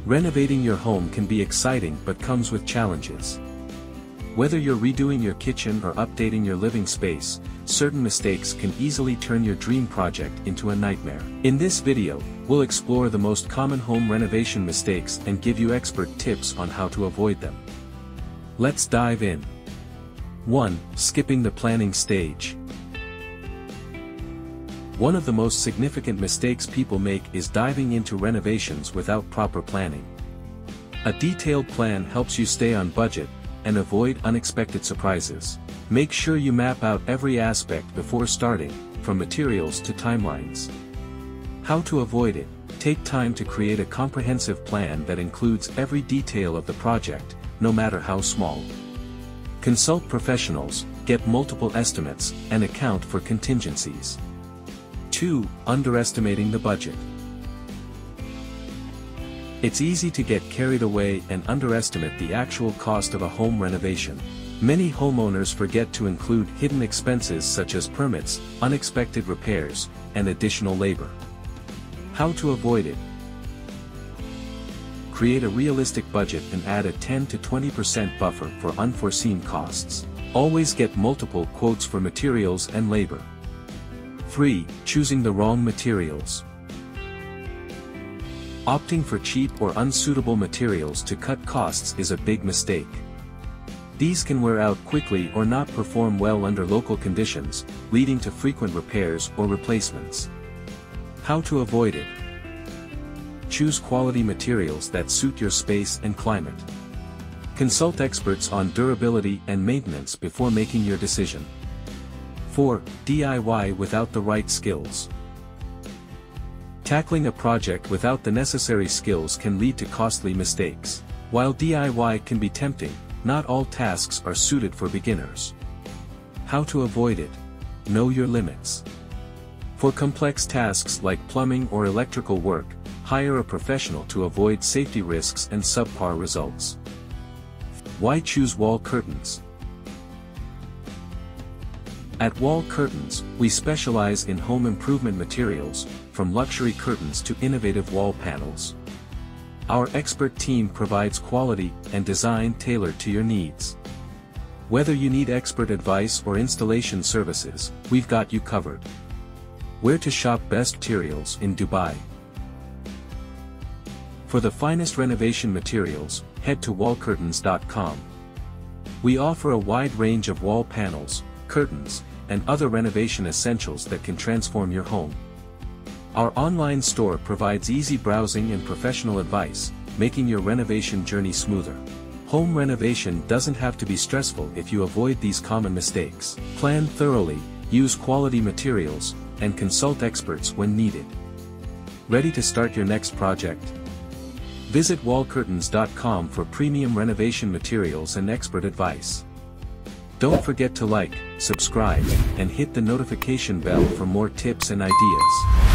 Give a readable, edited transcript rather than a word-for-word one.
Renovating your home can be exciting but comes with challenges. Whether you're redoing your kitchen or updating your living space, certain mistakes can easily turn your dream project into a nightmare. In this video, we'll explore the most common home renovation mistakes and give you expert tips on how to avoid them. Let's dive in. 1. Skipping the planning stage. One of the most significant mistakes people make is diving into renovations without proper planning. A detailed plan helps you stay on budget and avoid unexpected surprises. Make sure you map out every aspect before starting, from materials to timelines. How to avoid it? Take time to create a comprehensive plan that includes every detail of the project, no matter how small. Consult professionals, get multiple estimates, and account for contingencies. 2. Underestimating the budget. It's easy to get carried away and underestimate the actual cost of a home renovation. Many homeowners forget to include hidden expenses such as permits, unexpected repairs, and additional labor. How to avoid it? Create a realistic budget and add a 10 to 20% buffer for unforeseen costs. Always get multiple quotes for materials and labor. 3. Choosing the wrong materials. Opting for cheap or unsuitable materials to cut costs is a big mistake. These can wear out quickly or not perform well under local conditions, leading to frequent repairs or replacements. How to avoid it? Choose quality materials that suit your space and climate. Consult experts on durability and maintenance before making your decision. 4. DIY without the right skills. Tackling a project without the necessary skills can lead to costly mistakes. While DIY can be tempting, not all tasks are suited for beginners. How to avoid it? Know your limits. For complex tasks like plumbing or electrical work, hire a professional to avoid safety risks and subpar results. Why choose wall curtains? At Wall Curtains, we specialize in home improvement materials, from luxury curtains to innovative wall panels. Our expert team provides quality and design tailored to your needs. Whether you need expert advice or installation services, we've got you covered. Where to shop best materials in Dubai? For the finest renovation materials, head to wallcurtains.com. We offer a wide range of wall panels, curtains, and other renovation essentials that can transform your home. Our online store provides easy browsing and professional advice, making your renovation journey smoother. Home renovation doesn't have to be stressful if you avoid these common mistakes. Plan thoroughly, use quality materials, and consult experts when needed. Ready to start your next project? Visit wallcurtains.com for premium renovation materials and expert advice. Don't forget to like, subscribe, and hit the notification bell for more tips and ideas.